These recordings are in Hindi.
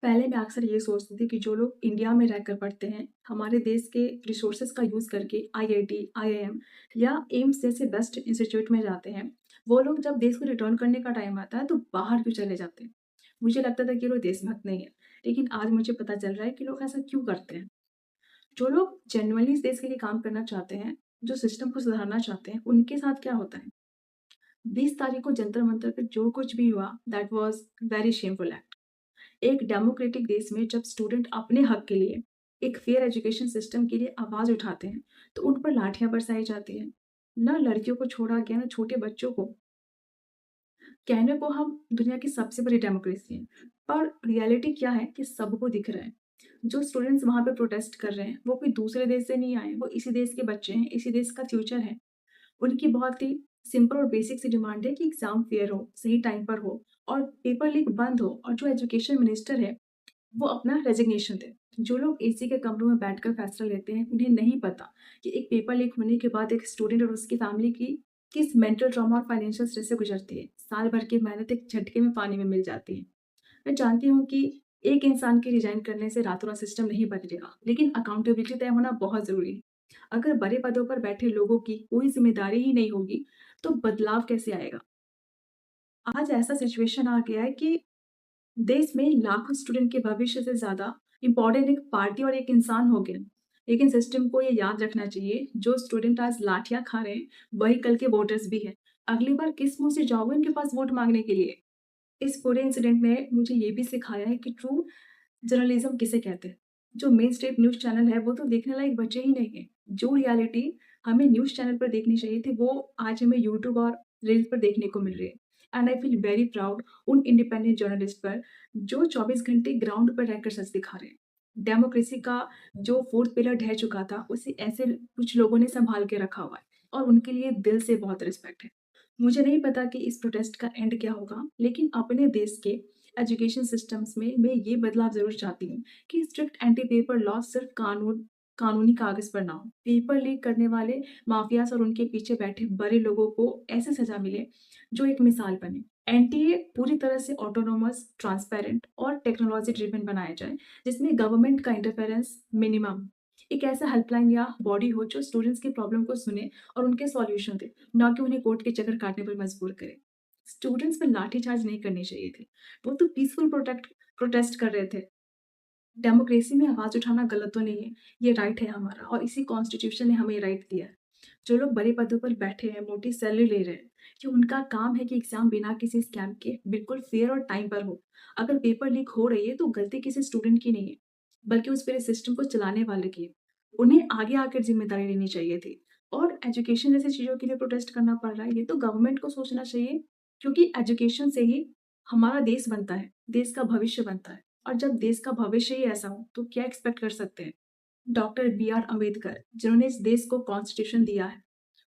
पहले मैं अक्सर ये सोचती थी कि जो लोग इंडिया में रहकर पढ़ते हैं, हमारे देश के रिसोर्सेज का यूज़ करके आईआईटी, आईआईएम या एम्स जैसे बेस्ट इंस्टीट्यूट में जाते हैं, वो लोग जब देश को रिटर्न करने का टाइम आता है तो बाहर क्यों चले जाते हैं? मुझे लगता था कि वो देशभक्त नहीं है, लेकिन आज मुझे पता चल रहा है कि लोग ऐसा क्यों करते हैं। जो लोग जेन्युइनली इस देश के लिए काम करना चाहते हैं, जो सिस्टम को सुधारना चाहते हैं, उनके साथ क्या होता है? 20 तारीख को जंतर मंतर पे जो कुछ भी हुआ, that was very shameful act. एक डेमोक्रेटिक देश में जब स्टूडेंट अपने हक के लिए, एक फेयर एजुकेशन सिस्टम के लिए आवाज उठाते हैं, तो उन पर लाठियां बरसाई जाती हैं। ना लड़कियों को छोड़ा गया, ना छोटे बच्चों को। कहने को हम दुनिया की सबसे बड़ी डेमोक्रेसी है, पर रियलिटी क्या है कि सबको दिख रहा है। जो स्टूडेंट्स वहां पे प्रोटेस्ट कर रहे हैं, वो कोई दूसरे देश से नहीं आए, वो इसी देश के बच्चे हैं, इसी देश का फ्यूचर है। उनकी बहुत ही सिंपल और बेसिक सी डिमांड है कि एग्जाम फेयर हो, सही टाइम पर हो और पेपर लीक बंद हो, और जो एजुकेशन मिनिस्टर है वो अपना रेजिग्नेशन दें। जो लोग एसी के कमरों में बैठकर फैसला लेते हैं, उन्हें नहीं पता कि एक पेपर लीक होने के बाद एक स्टूडेंट और उसकी फैमिली की किस मेंटल ट्रॉमा और फाइनेंशियल स्ट्रेस से गुजरती है। साल भर की मेहनत एक झटके में पानी में मिल जाती है। मैं जानती हूँ कि एक इंसान के रिजाइन करने से रातों रात सिस्टम नहीं बदलेगा, लेकिन अकाउंटेबिलिटी तय होना बहुत ज़रूरी है। अगर बड़े पदों पर बैठे लोगों की कोई ज़िम्मेदारी ही नहीं होगी, तो बदलाव कैसे आएगा? आज ऐसा सिचुएशन आ गया है कि देश में लाखों स्टूडेंट के भविष्य से ज़्यादा इम्पोर्टेंट एक पार्टी और एक इंसान हो गया। लेकिन सिस्टम को ये याद रखना चाहिए, जो स्टूडेंट आज लाठियाँ खा रहे हैं, वही कल के वोटर्स भी हैं। अगली बार किस मुँह से जाओगे उनके पास वोट माँगने के लिए? इस पूरे इंसिडेंट ने मुझे ये भी सिखाया है कि ट्रू जर्नलिज्म किसे कहते हैं। जो मेन स्ट्रीम न्यूज़ चैनल है, वो तो देखने लायक बचे ही नहीं हैं। जो रियलिटी हमें न्यूज़ चैनल पर देखनी चाहिए थी, वो आज हमें यूट्यूब और रील्स पर देखने को मिल रही है। And I feel very proud उन इंडिपेंडेंट जर्नलिस्ट पर, जो 24 घंटे ग्राउंड पर रहकर सच दिखा रहे हैं। डेमोक्रेसी का जो फोर्थ पिलर ढह चुका था, उसे ऐसे कुछ लोगों ने सँभाल के रखा हुआ है, और उनके लिए दिल से बहुत रिस्पेक्ट है। मुझे नहीं पता कि इस प्रोटेस्ट का एंड क्या होगा, लेकिन अपने देश के एजुकेशन सिस्टम्स में मैं ये बदलाव ज़रूर चाहती हूँ कि स्ट्रिक्ट एंटी पेपर लॉ सिर्फ कानूनी कागज़ पर ना हो। पेपर लीक करने वाले माफियाज़ और उनके पीछे बैठे बड़े लोगों को ऐसी सज़ा मिले, जो एक मिसाल बने। एनटीए पूरी तरह से ऑटोनोमस, ट्रांसपेरेंट और टेक्नोलॉजी ड्रिवन बनाया जाए, जिसमें गवर्नमेंट का इंटरफेरेंस मिनिमम। एक ऐसा हेल्पलाइन या बॉडी हो जो स्टूडेंट्स की प्रॉब्लम को सुने और उनके सॉल्यूशन दे, ना कि उन्हें कोर्ट के चक्कर काटने पर मजबूर करे। स्टूडेंट्स पर लाठीचार्ज नहीं करनी चाहिए थी। वो तो पीसफुल प्रोटेस्ट कर रहे थे। डेमोक्रेसी में आवाज़ उठाना गलत तो नहीं है, ये राइट है हमारा, और इसी कॉन्स्टिट्यूशन ने हमें ये राइट दिया है। जो लोग बड़े पदों पर बैठे हैं, मोटी सैलरी ले रहे हैं, कि उनका काम है कि एग्ज़ाम बिना किसी स्कैम के बिल्कुल फेयर और टाइम पर हो। अगर पेपर लीक हो रही है तो गलती किसी स्टूडेंट की नहीं है, बल्कि उस पूरे सिस्टम को चलाने वाले की है। उन्हें आगे आकर ज़िम्मेदारी लेनी चाहिए थी। और एजुकेशन जैसी चीज़ों के लिए प्रोटेस्ट करना पड़ रहा है, ये तो गवर्नमेंट को सोचना चाहिए, क्योंकि एजुकेशन से ही हमारा देश बनता है, देश का भविष्य बनता है। और जब देश का भविष्य ही ऐसा हो, तो क्या एक्सपेक्ट कर सकते हैं? डॉक्टर बी आर अम्बेडकर, जिन्होंने इस देश को कॉन्स्टिट्यूशन दिया है,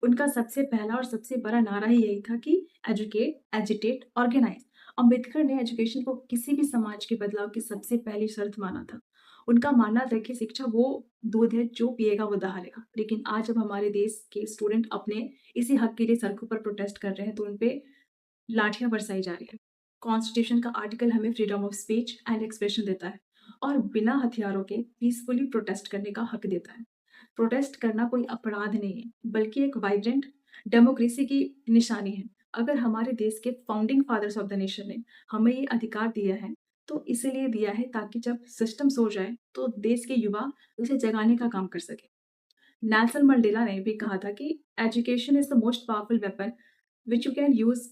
उनका सबसे पहला और सबसे बड़ा नारा ही यही था कि एजुकेट, एजिटेट, ऑर्गेनाइज। अम्बेडकर ने एजुकेशन को किसी भी समाज के बदलाव की सबसे पहली शर्त माना था। उनका मानना था कि शिक्षा वो दूध है जो पिएगा वो दहाड़ेगा। लेकिन आज जब हमारे देश के स्टूडेंट अपने इसी हक के लिए सड़कों पर प्रोटेस्ट कर रहे हैं, तो उन पे लाठियां बरसाई जा रही है। कॉन्स्टिट्यूशन का आर्टिकल हमें freedom of speech and expression देता है, और बिना हथियारों के पीसफुली प्रोटेस्ट करने का हक देता है। प्रोटेस्ट करना कोई अपराध नहीं है, बल्कि एक वाइब्रेंट डेमोक्रेसी की निशानी है। अगर हमारे देश के founding fathers of the nation ने हमें ये अधिकार दिया है, तो इसीलिए दिया है ताकि जब सिस्टम सो जाए, तो देश के युवा उसे जगाने का काम कर सके। नेल्सन मंडेला ने भी कहा था कि education is the most powerful weapon which you can use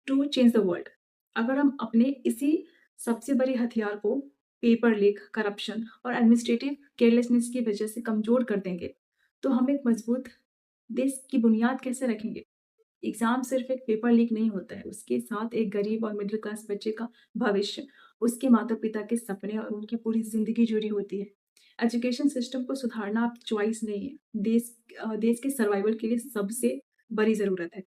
to change the world. अगर हम अपने इसी सबसे बड़े हथियार को पेपर लीक, करप्शन और एडमिनिस्ट्रेटिव केयरलेसनेस की वजह से कमजोर कर देंगे, तो हम एक मजबूत देश की बुनियाद कैसे रखेंगे? एग्जाम सिर्फ एक पेपर लीक नहीं होता है, उसके साथ एक गरीब और मिडिल क्लास बच्चे का भविष्य, उसके माता पिता के सपने और उनकी पूरी जिंदगी जुड़ी होती है। एजुकेशन सिस्टम को सुधारना अब चॉइस नहीं है, देश के सर्वाइवल के लिए सबसे बड़ी जरूरत है।